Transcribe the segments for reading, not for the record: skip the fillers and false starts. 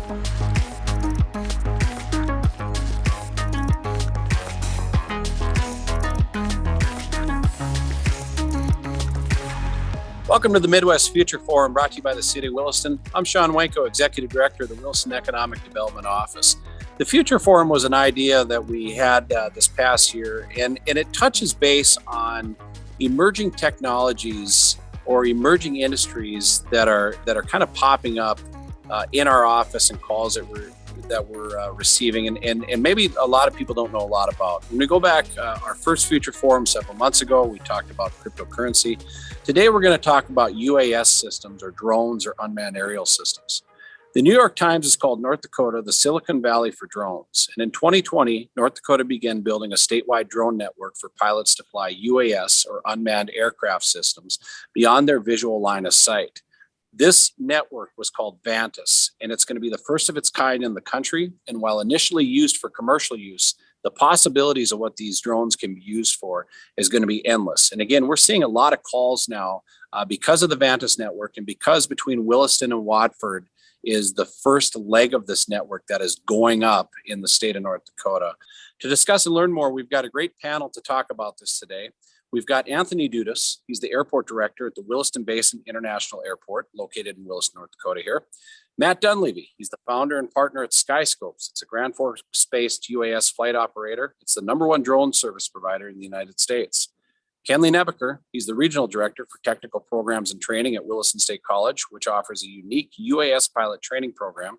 Welcome to the Midwest Future Forum, brought to you by the City of Williston. I'm Sean Wenko, Executive Director of the Williston Economic Development Office. The Future Forum was an idea that we had this past year, and it touches base on emerging technologies or emerging industries that are kind of popping up in our office and calls that we're receiving, and maybe a lot of people don't know a lot about. When we go back, our first Future Forum several months ago, we talked about cryptocurrency. Today, we're going to talk about UAS systems, or drones, or unmanned aerial systems. The New York Times has called North Dakota the Silicon Valley for drones. And in 2020, North Dakota began building a statewide drone network for pilots to fly UAS, or unmanned aircraft systems, beyond their visual line of sight. This network was called Vantis, and it's going to be the first of its kind in the country. And while initially used for commercial use, the possibilities of what these drones can be used for is going to be endless. And again, we're seeing a lot of calls now because of the Vantis network, and because between Williston and Watford is the first leg of this network that is going up in the state of North Dakota. To discuss and learn more, we've got a great panel to talk about this today. We've got Anthony Dudas. He's the airport director at the Williston Basin International Airport, located in Williston, North Dakota here. Matt Dunleavy, he's the founder and partner at Skyscopes. It's a Grand Forks-based UAS flight operator. It's the #1 drone service provider in the United States. Kenley Nebeker, he's the regional director for technical programs and training at Williston State College, which offers a unique UAS pilot training program.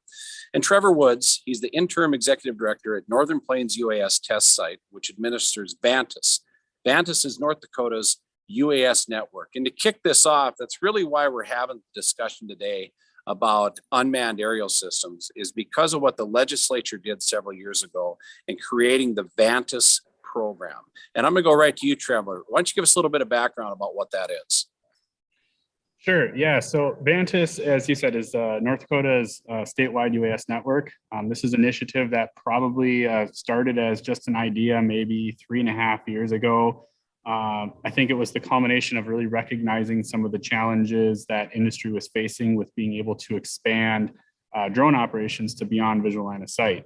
And Trevor Woods, he's the interim executive director at Northern Plains UAS Test Site, which administers Vantis. Vantis is North Dakota's UAS network. And to kick this off, that's really why we're having the discussion today about unmanned aerial systems, is because of what the legislature did several years ago in creating the Vantis program. And I'm going to go right to you, Trevor. Why don't you give us a little bit of background about what that is? Sure. Yeah. So Vantis, as you said, is North Dakota's statewide UAS network. This is an initiative that probably started as just an idea maybe 3.5 years ago. I think it was the culmination of really recognizing some of the challenges that industry was facing with being able to expand drone operations to beyond visual line of sight.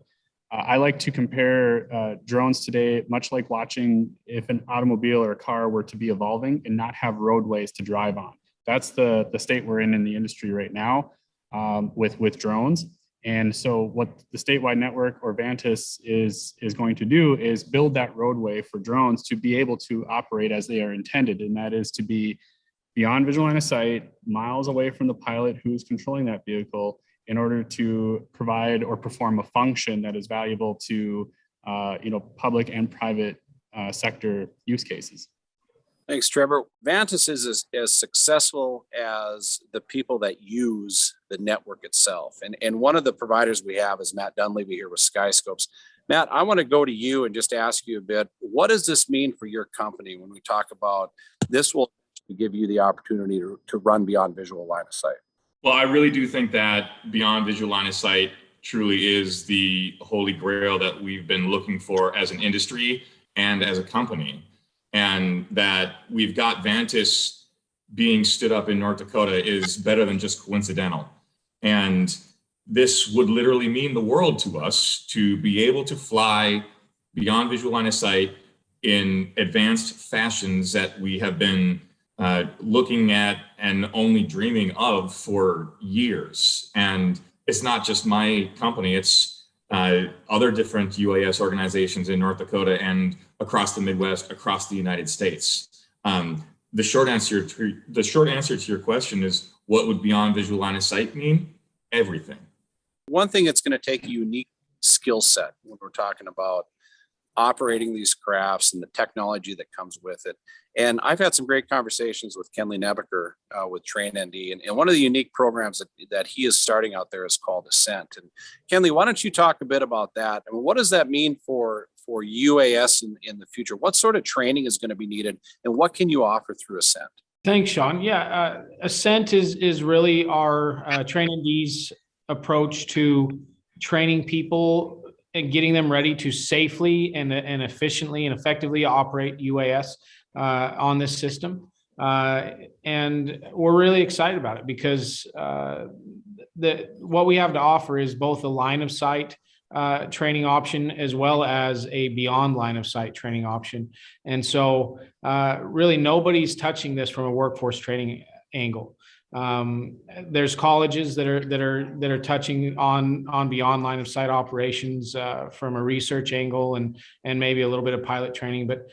I like to compare drones today, much like watching if an automobile or a car were to be evolving and not have roadways to drive on. That's the state we're in the industry right now with drones. And so what the statewide network, or Vantis, is going to do is build that roadway for drones to be able to operate as they are intended. And that is to be beyond visual line of sight, miles away from the pilot who is controlling that vehicle, in order to provide or perform a function that is valuable to public and private sector use cases. Thanks, Trevor. Vantis is as successful as the people that use the network itself. And one of the providers we have is Matt Dunleavy here with Skyscopes. Matt, I want to go to you and just ask you a bit, what does this mean for your company when we talk about this will give you the opportunity to run beyond visual line of sight? Well, I really do think that beyond visual line of sight truly is the holy grail that we've been looking for as an industry and as a company. And that we've got Vantis being stood up in North Dakota is better than just coincidental. And this would literally mean the world to us to be able to fly beyond visual line of sight in advanced fashions that we have been looking at and only dreaming of for years. And it's not just my company, it's other different UAS organizations in North Dakota and across the Midwest, across the United States. The short answer to your question is, what would beyond visual line of sight mean? Everything. One thing that's going to take a unique skill set when we're talking about operating these crafts and the technology that comes with it. And I've had some great conversations with Kenley Nebeker with TrainND, and one of the unique programs that he is starting out there is called Ascent. And Kenley, why don't you talk a bit about that? I mean, what does that mean for UAS in the future? What sort of training is going to be needed, and what can you offer through Ascent? Thanks, Sean. Yeah, Ascent is really our TrainND's approach to training people and getting them ready to safely and efficiently and effectively operate UAS on this system. And we're really excited about it because what we have to offer is both a line of sight training option as well as a beyond line of sight training option. And so really nobody's touching this from a workforce training angle. There's colleges that are touching on beyond line of sight operations from a research angle and maybe a little bit of pilot training, but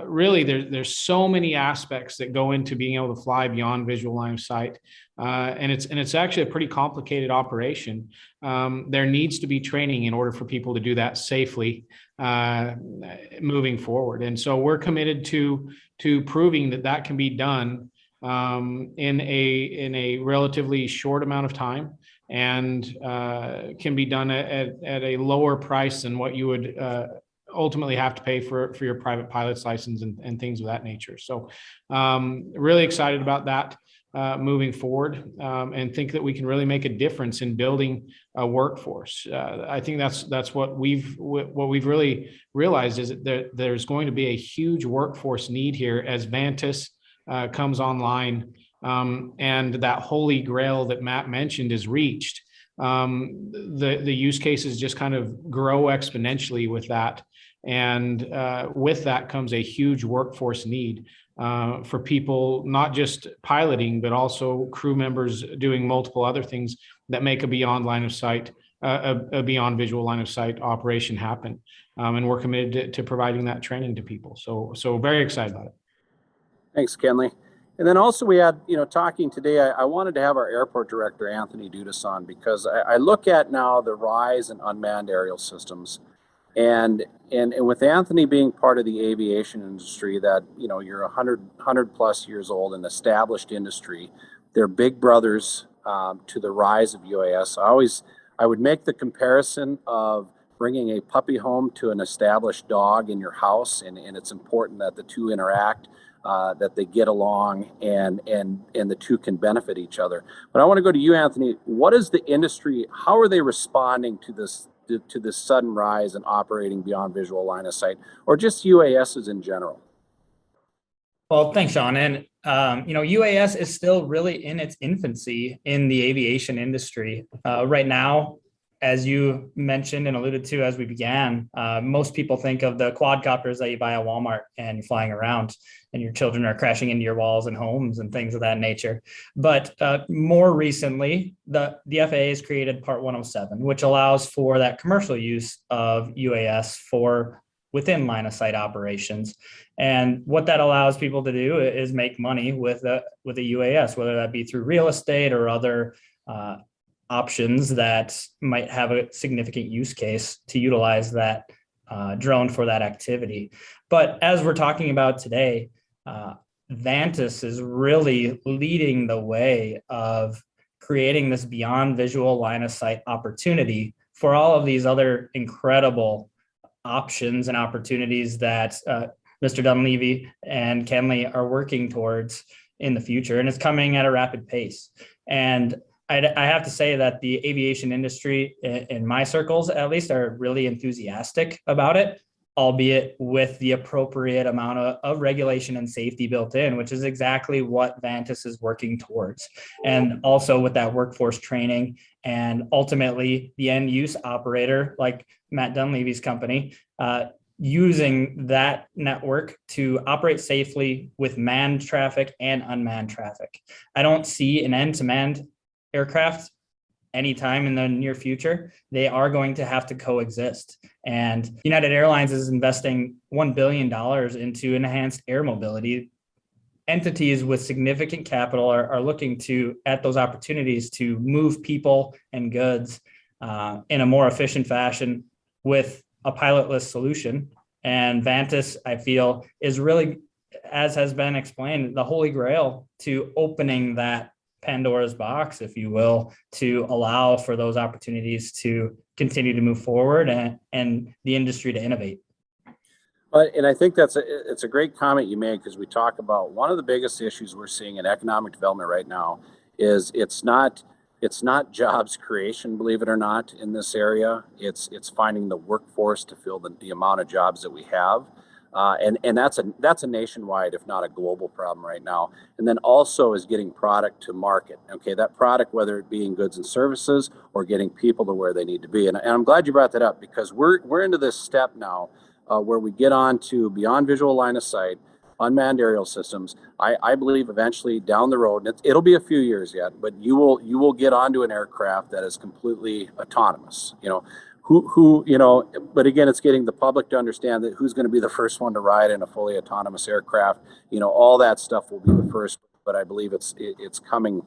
really there's so many aspects that go into being able to fly beyond visual line of sight, and it's actually a pretty complicated operation. There needs to be training in order for people to do that safely moving forward, and so we're committed to proving that can be done in a relatively short amount of time, and can be done at a lower price than what you would ultimately have to pay for your private pilot's license and things of that nature. So really excited about that moving forward, and think that we can really make a difference in building a workforce. I think that's what we've really realized is that there's going to be a huge workforce need here as Vantis comes online, and that holy grail that Matt mentioned is reached. The use cases just kind of grow exponentially with that, and with that comes a huge workforce need for people not just piloting but also crew members doing multiple other things that make a beyond line of sight, a beyond visual line of sight operation happen. And we're committed to providing that training to people. So very excited about it. Thanks, Kenley. And then also we had, talking today, I wanted to have our airport director, Anthony Dudas, on, because I look at now the rise in unmanned aerial systems. And with Anthony being part of the aviation industry that, you're 100 plus years old, an established industry, they're big brothers to the rise of UAS. I would make the comparison of bringing a puppy home to an established dog in your house, and it's important that the two interact, that they get along, and the two can benefit each other. But I want to go to you, Anthony. What is the industry? How are they responding to this sudden rise in operating beyond visual line of sight, or just UASs in general? Well, thanks, Sean. And UAS is still really in its infancy in the aviation industry right now. As you mentioned and alluded to as we began, most people think of the quadcopters that you buy at Walmart and you're flying around and your children are crashing into your walls and homes and things of that nature. But more recently, the FAA has created Part 107, which allows for that commercial use of UAS for within line of sight operations. And what that allows people to do is make money with a UAS, whether that be through real estate or other options that might have a significant use case to utilize that drone for that activity. But as we're talking about today, Vantis is really leading the way of creating this beyond visual line of sight opportunity for all of these other incredible options and opportunities that Mr. Dunleavy and Kenley are working towards in the future. And it's coming at a rapid pace. And I have to say that the aviation industry, in my circles at least, are really enthusiastic about it, albeit with the appropriate amount of regulation and safety built in, which is exactly what Vantis is working towards. And also with that workforce training and ultimately the end use operator, like Matt Dunleavy's company, using that network to operate safely with manned traffic and unmanned traffic. I don't see an end-to-end aircraft anytime in the near future. They are going to have to coexist. And United Airlines is investing $1 billion into enhanced air mobility. Entities with significant capital are looking at those opportunities to move people and goods in a more efficient fashion with a pilotless solution. And Vantis, I feel, is really, as has been explained, the holy grail to opening that Pandora's box, if you will, to allow for those opportunities to continue to move forward and the industry to innovate. And I think it's a great comment you made, because we talk about one of the biggest issues we're seeing in economic development right now is it's not jobs creation, believe it or not, in this area. It's finding the workforce to fill the amount of jobs that we have. And that's a nationwide, if not a global problem right now. And then also is getting product to market. Okay, that product, whether it be in goods and services or getting people to where they need to be. And I'm glad you brought that up, because we're into this step now where we get on to beyond visual line of sight, unmanned aerial systems. I believe eventually down the road, and it'll be a few years yet, but you will get onto an aircraft that is completely autonomous. But again, it's getting the public to understand that who's going to be the first one to ride in a fully autonomous aircraft. All that stuff will be the first, but I believe it's coming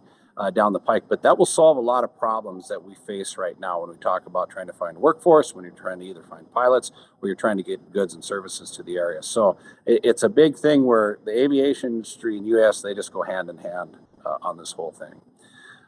down the pike. But that will solve a lot of problems that we face right now when we talk about trying to find workforce, when you're trying to either find pilots or you're trying to get goods and services to the area. So it's a big thing where the aviation industry and US, they just go hand in hand on this whole thing.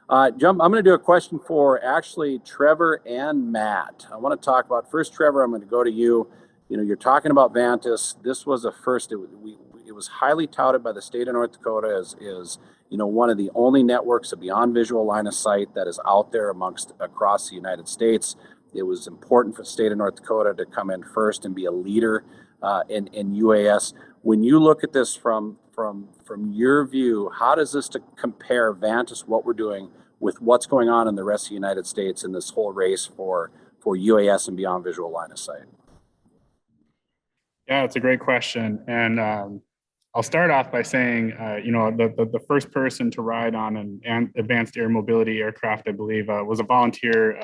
I'm going to do a question for actually Trevor and Matt. I want to talk about first, Trevor, I'm going to go to you. You're talking about Vantis. This was a first, it was highly touted by the state of North Dakota as one of the only networks of beyond visual line of sight that is out there across the United States. It was important for the state of North Dakota to come in first and be a leader in UAS. When you look at this from your view, how does this compare Vantis, what we're doing, with what's going on in the rest of the United States in this whole race for UAS and beyond visual line of sight? Yeah, it's a great question. And I'll start off by saying, the first person to ride on an advanced air mobility aircraft, I believe, was a volunteer,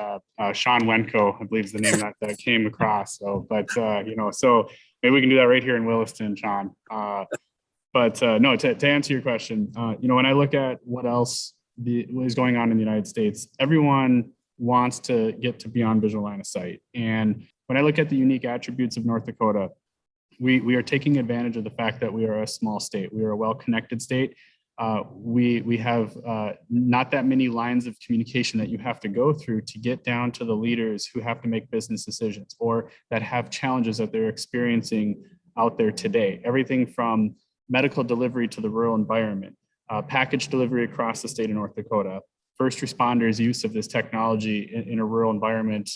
Sean Wenko, I believe is the name that came across. So maybe we can do that right here in Williston, Sean. No, to answer your question, when I look at what else what is going on in the United States, everyone wants to get to beyond visual line of sight. And when I look at the unique attributes of North Dakota, we are taking advantage of the fact that we are a small state. We are a well-connected state. We have not that many lines of communication that you have to go through to get down to the leaders who have to make business decisions or that have challenges that they're experiencing out there today. Everything from medical delivery to the rural environment, package delivery across the state of North Dakota, first responders' use of this technology in a rural environment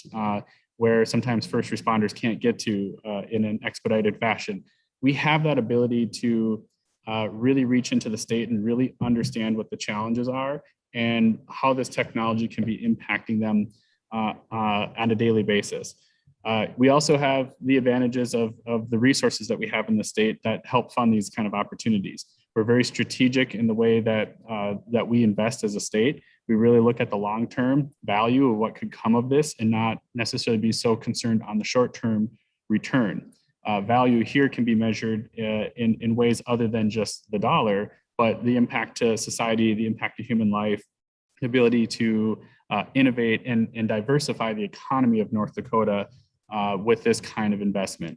where sometimes first responders can't get to in an expedited fashion. We have that ability to really reach into the state and really understand what the challenges are and how this technology can be impacting them on a daily basis. We also have the advantages of the resources that we have in the state that help fund these kind of opportunities. We're very strategic in the way that we invest as a state. We really look at the long-term value of what could come of this and not necessarily be so concerned on the short-term return. Value here can be measured in ways other than just the dollar, but the impact to society, the impact to human life, the ability to innovate and diversify the economy of North Dakota with this kind of investment.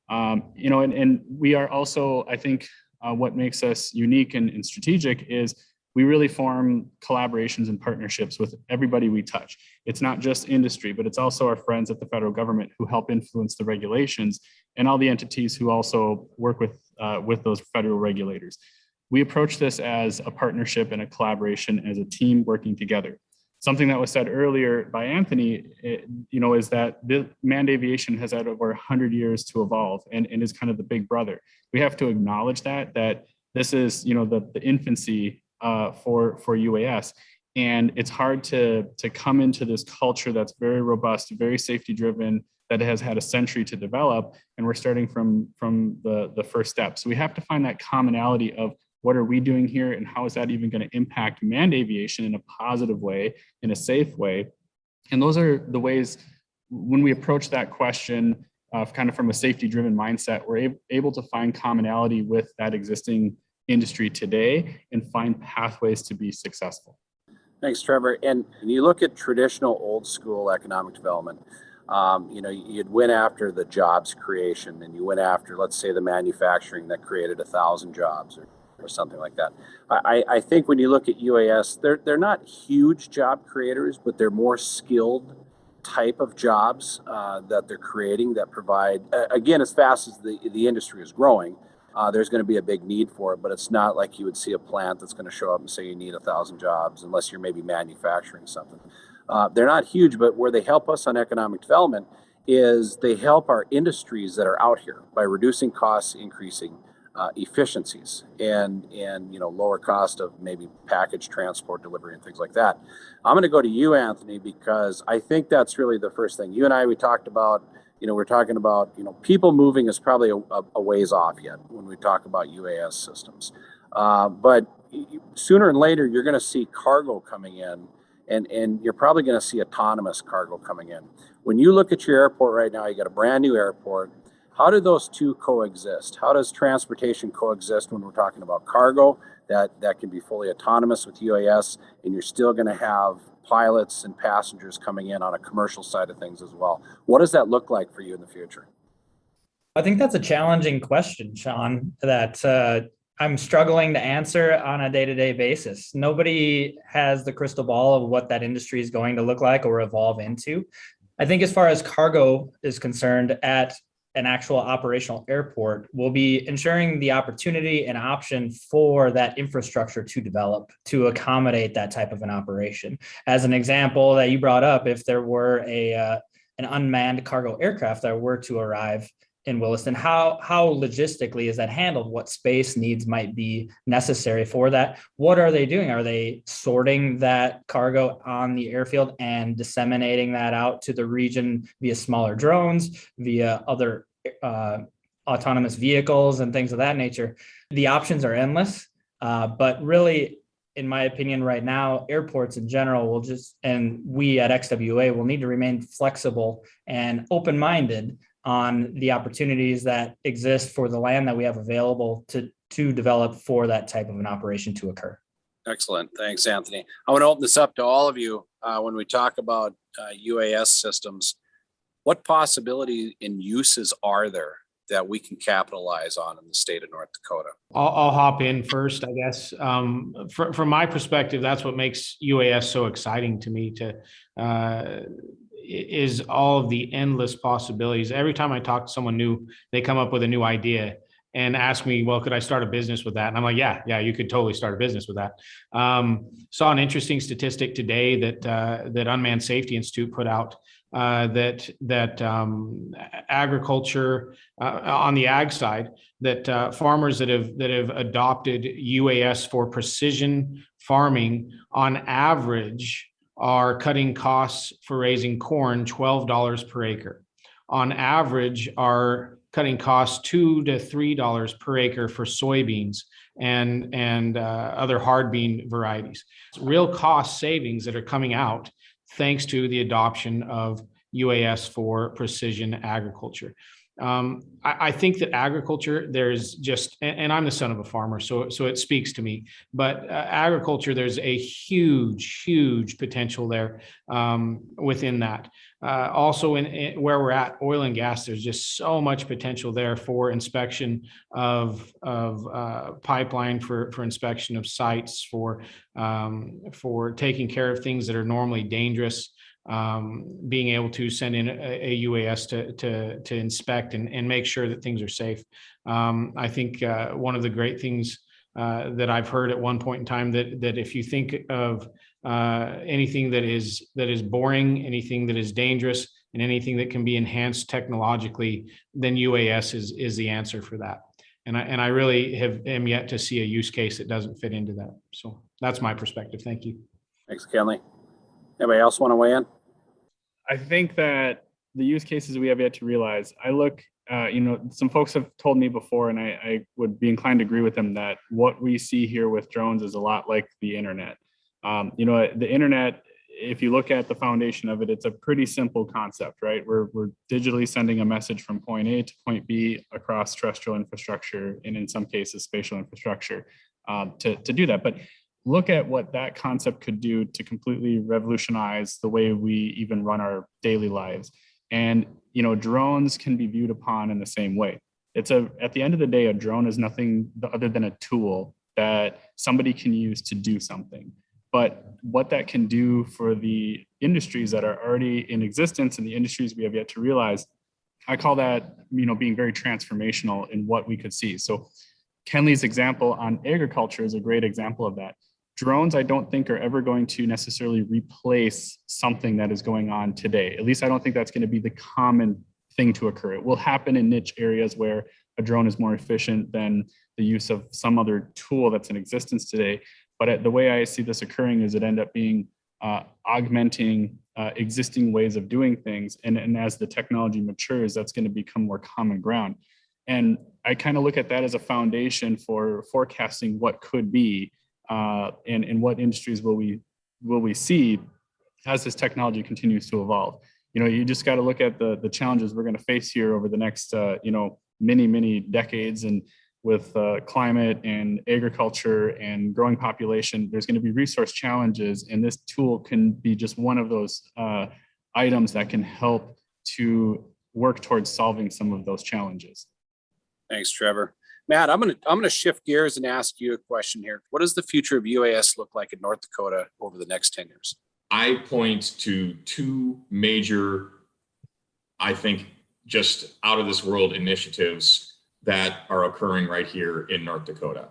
And we are also, I think, what makes us unique and strategic is we really form collaborations and partnerships with everybody we touch. It's not just industry, but it's also our friends at the federal government who help influence the regulations and all the entities who also work with those federal regulators. We approach this as a partnership and a collaboration as a team working together. Something that was said earlier by Anthony, is that manned aviation has had over 100 years to evolve and is kind of the big brother. We have to acknowledge that this is, the infancy for UAS. And it's hard to come into this culture that's very robust, very safety driven, that has had a century to develop. And we're starting from the first step. So we have to find that commonality of what are we doing here and how is that even going to impact manned aviation in a positive way, in a safe way. And those are the ways when we approach that question kind of from a safety driven mindset, we're able to find commonality with that existing industry today and find pathways to be successful. Thanks, Trevor. And you look at traditional old school economic development, you'd went after the jobs creation and you went after, let's say, the manufacturing that created 1,000 jobs or something like that. I think when you look at UAS, they're not huge job creators, but they're more skilled type of jobs that they're creating that provide, again, as fast as the industry is growing, there's going to be a big need for it, but it's not like you would see a plant that's going to show up and say you need 1,000 jobs unless you're maybe manufacturing something. They're not huge, but where they help us on economic development is they help our industries that are out here by reducing costs, increasing efficiencies, and lower cost of maybe package transport, delivery, and things like that. I'm going to go to you, Anthony, because I think that's really the first thing. You and I, we talked about, we're talking about, people moving is probably a ways off yet when we talk about UAS systems. But sooner and later, you're going to see cargo coming in, and you're probably going to see autonomous cargo coming in. When you look at your airport right now, you got a brand new airport. How do those two coexist? How does transportation coexist when we're talking about cargo that can be fully autonomous with UAS, and you're still going to have pilots and passengers coming in on a commercial side of things as well? What does that look like for you in the future? I think that's a challenging question, Sean, that I'm struggling to answer on a day-to-day basis. Nobody has the crystal ball of what that industry is going to look like or evolve into. I think as far as cargo is concerned, at an actual operational airport, will be ensuring the opportunity and option for that infrastructure to develop to accommodate that type of an operation. As an example that you brought up, if there were an unmanned cargo aircraft that were to arrive in Williston, how logistically is that handled? What space needs might be necessary for that? What are they doing? Are they sorting that cargo on the airfield and disseminating that out to the region via smaller drones, via other autonomous vehicles and things of that nature? The options are endless, but really, in my opinion, right now, airports in general will and we at XWA will need to remain flexible and open-minded on the opportunities that exist for the land that we have available to develop for that type of an operation to occur. Excellent. Thanks, Anthony. I want to open this up to all of you when we talk about UAS systems. What possibility and uses are there that we can capitalize on in the state of North Dakota? I'll hop in first, I guess. From my perspective, that's what makes UAS so exciting to me, is all of the endless possibilities. Every time I talk to someone new, they come up with a new idea and ask me, well, could I start a business with that? And I'm like, yeah, you could totally start a business with that. Saw an interesting statistic today that Unmanned Safety Institute put out, that agriculture on the ag side, that farmers that have adopted UAS for precision farming on average are cutting costs for raising corn $12 per acre. On average, are cutting costs $2 to $3 per acre for soybeans and other hard bean varieties. Real cost savings that are coming out thanks to the adoption of UAS for precision agriculture. I think that agriculture, there's just, and I'm the son of a farmer, so it speaks to me, but agriculture, there's a huge potential there within that. Also in where we're at, oil and gas, there's just so much potential there for inspection of pipeline, for inspection of sites, for taking care of things that are normally dangerous. Being able to send in a UAS to inspect and make sure that things are safe. I think one of the great things that I've heard at one point in time, that if you think of anything that is boring, anything that is dangerous, and anything that can be enhanced technologically, then UAS is the answer for that. And I really am yet to see a use case that doesn't fit into that. So that's my perspective. Thank you. Thanks, Kenley. Anybody else want to weigh in? I think that the use cases we have yet to realize, I look, some folks have told me before, and I would be inclined to agree with them, that what we see here with drones is a lot like the internet. The internet, if you look at the foundation of it, it's a pretty simple concept, right? We're digitally sending a message from point A to point B across terrestrial infrastructure, and in some cases, spatial infrastructure to do that. But look at what that concept could do to completely revolutionize the way we even run our daily lives. And, drones can be viewed upon in the same way. At the end of the day, a drone is nothing other than a tool that somebody can use to do something. But what that can do for the industries that are already in existence and the industries we have yet to realize, I call that, being very transformational in what we could see. So Kenley's example on agriculture is a great example of that. drones, I don't think are ever going to necessarily replace something that is going on today. At least I don't think that's going to be the common thing to occur. It will happen in niche areas where a drone is more efficient than the use of some other tool that's in existence today. But the way I see this occurring is it end up being augmenting existing ways of doing things. And as the technology matures, that's going to become more common ground. And I kind of look at that as a foundation for forecasting what could be and what industries will we see as this technology continues to evolve. You just got to look at the challenges we're going to face here over the next many decades, and with climate and agriculture and growing population, there's going to be resource challenges, and this tool can be just one of those items that can help to work towards solving some of those challenges. Thanks, Trevor. Matt, I'm gonna shift gears and ask you a question here. What does the future of UAS look like in North Dakota over the next 10 years? I point to two major, I think, just out of this world initiatives that are occurring right here in North Dakota.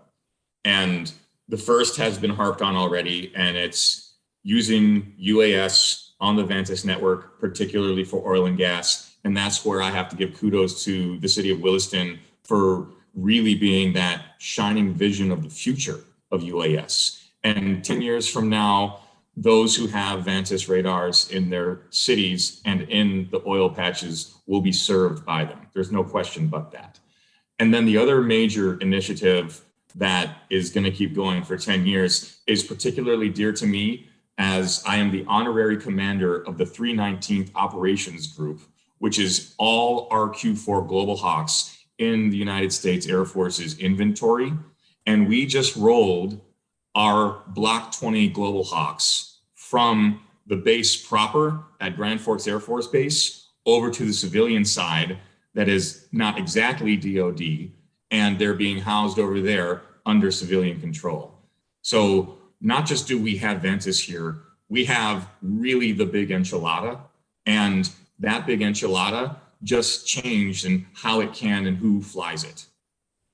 And the first has been harped on already, and it's using UAS on the Vantis network, particularly for oil and gas. And that's where I have to give kudos to the city of Williston for really being that shining vision of the future of UAS. And 10 years from now, those who have Vantis radars in their cities and in the oil patches will be served by them. There's no question but that. And then the other major initiative that is going to keep going for 10 years is particularly dear to me, as I am the honorary commander of the 319th Operations Group, which is all RQ-4 Global Hawks in the United States Air Force's inventory. And we just rolled our Block 20 Global Hawks from the base proper at Grand Forks Air Force Base over to the civilian side that is not exactly DOD, and they're being housed over there under civilian control. So not just do we have Vantis here, we have really the big enchilada, and that big enchilada just changed in how it can and who flies it.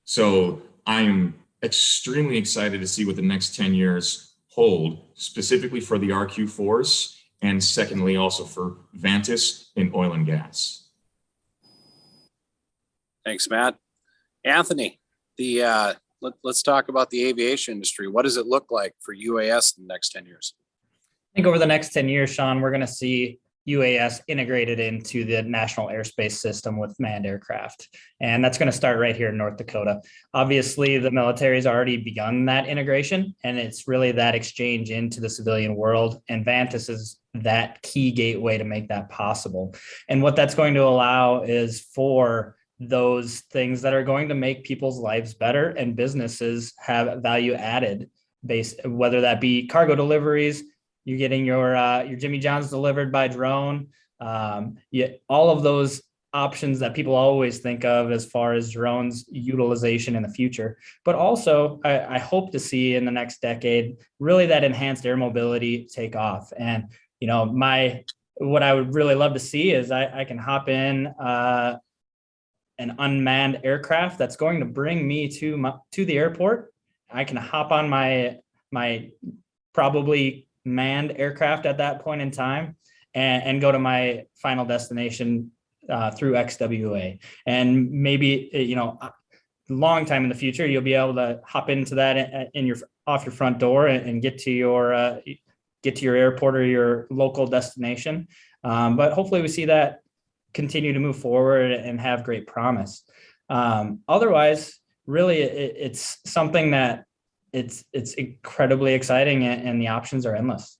So I am extremely excited to see what the next 10 years hold, specifically for the RQ-4s, and secondly, also for Vantis in oil and gas. Thanks, Matt. Anthony, let's talk about the aviation industry. What does it look like for UAS in the next 10 years? I think over the next 10 years, Sean, we're going to see UAS integrated into the national airspace system with manned aircraft. And that's going to start right here in North Dakota. Obviously, the military's already begun that integration, and it's really that exchange into the civilian world. And Vantis is that key gateway to make that possible. And what that's going to allow is for those things that are going to make people's lives better and businesses have value added based, whether that be cargo deliveries, you're getting your Jimmy John's delivered by drone, all of those options that people always think of as far as drones utilization in the future. But also, I hope to see in the next decade, really that enhanced air mobility take off. And, what I would really love to see is I can hop in an unmanned aircraft that's going to bring me to the airport. I can hop on my probably manned aircraft at that point in time and go to my final destination through XWA. And maybe, long time in the future, you'll be able to hop into that off your front door and get to your airport or your local destination. But hopefully we see that continue to move forward and have great promise. Otherwise, really, it's something that it's incredibly exciting, and the options are endless.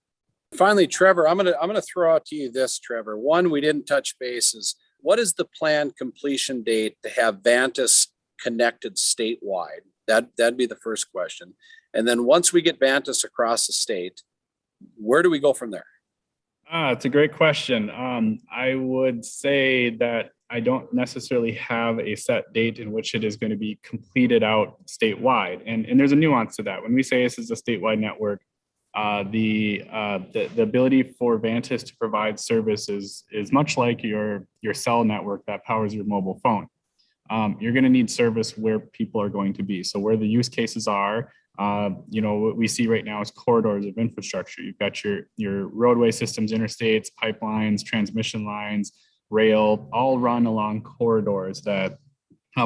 Finally, Trevor, I'm gonna throw out to you this, Trevor. One, we didn't touch bases. What is the planned completion date to have Vantis connected statewide? That'd be the first question. And then once we get Vantis across the state, where do we go from there? It's a great question. I would say that I don't necessarily have a set date in which it is going to be completed out statewide. And there's a nuance to that. When we say this is a statewide network, the ability for Vantis to provide service is much like your cell network that powers your mobile phone. You're going to need service where people are going to be. So where the use cases are, What we see right now is corridors of infrastructure. You've got your roadway systems, interstates, pipelines, transmission lines, rail, all run along corridors that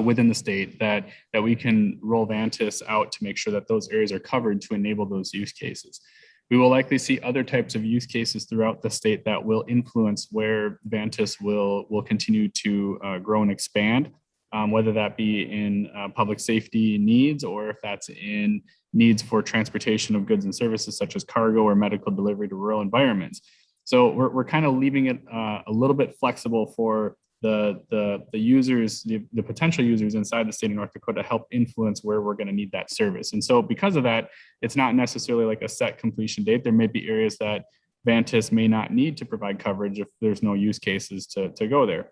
within the state that we can roll Vantis out to make sure that those areas are covered to enable those use cases. We will likely see other types of use cases throughout the state that will influence where Vantis will continue to grow and expand, whether that be in public safety needs or if that's in needs for transportation of goods and services such as cargo or medical delivery to rural environments. So we're kind of leaving it a little bit flexible for the users, the potential users inside the state of North Dakota to help influence where we're going to need that service. And so because of that, it's not necessarily like a set completion date. There may be areas that Vantis may not need to provide coverage if there's no use cases to go there.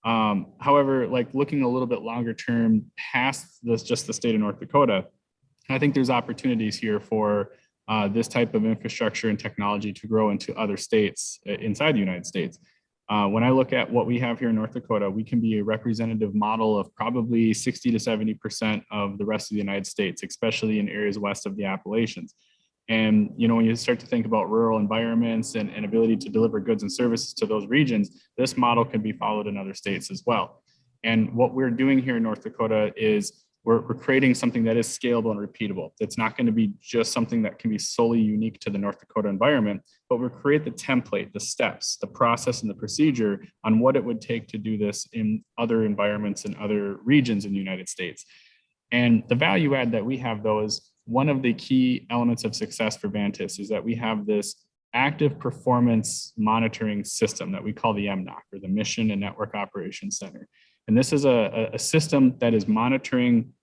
However, like looking a little bit longer term past this, just the state of North Dakota, I think there's opportunities here for this type of infrastructure and technology to grow into other states inside the United States. When I look at what we have here in North Dakota, we can be a representative model of probably 60 to 70% of the rest of the United States, especially in areas west of the Appalachians. And, when you start to think about rural environments and ability to deliver goods and services to those regions, this model can be followed in other states as well. And what we're doing here in North Dakota is we're creating something that is scalable and repeatable. It's not going to be just something that can be solely unique to the North Dakota environment, but we'll create the template, the steps, the process, and the procedure on what it would take to do this in other environments and other regions in the United States. And the value add that we have, though, is one of the key elements of success for Vantis is that we have this active performance monitoring system that we call the MNOC, or the Mission and Network Operations Center. And this is a system that is monitoring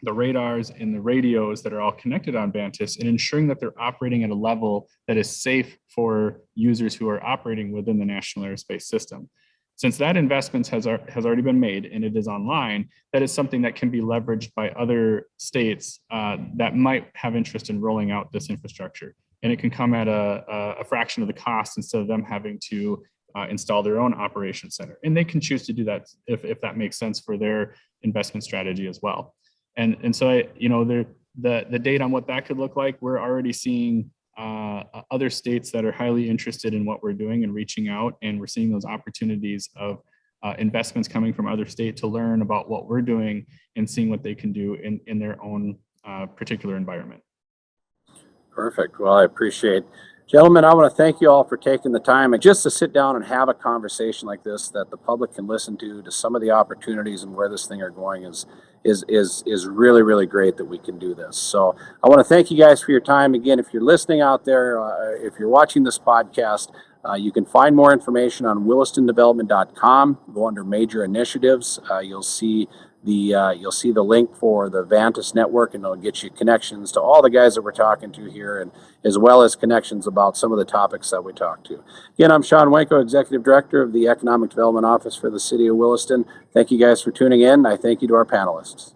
the radars and the radios that are all connected on Vantis and ensuring that they're operating at a level that is safe for users who are operating within the national airspace system. Since that investment has already been made and it is online, that is something that can be leveraged by other states that might have interest in rolling out this infrastructure. And it can come at a fraction of the cost instead of them having to install their own operations center. And they can choose to do that if that makes sense for their investment strategy as well. And so, the data on what that could look like, we're already seeing other states that are highly interested in what we're doing and reaching out. And we're seeing those opportunities of investments coming from other states to learn about what we're doing and seeing what they can do in their own particular environment. Perfect. Well, I appreciate. Gentlemen, I want to thank you all for taking the time and just to sit down and have a conversation like this that the public can listen to some of the opportunities and where this thing are going is really, really great that we can do this. So I want to thank you guys for your time. Again, if you're listening out there, if you're watching this podcast, you can find more information on willistondevelopment.com. Go under major initiatives. You'll see the link for the Vantis network, and it'll get you connections to all the guys that we're talking to here, and as well as connections about some of the topics that we talked to. Again, I'm Sean Wanko, Executive Director of the Economic Development Office for the City of Williston. Thank you guys for tuning in. I thank you to our panelists.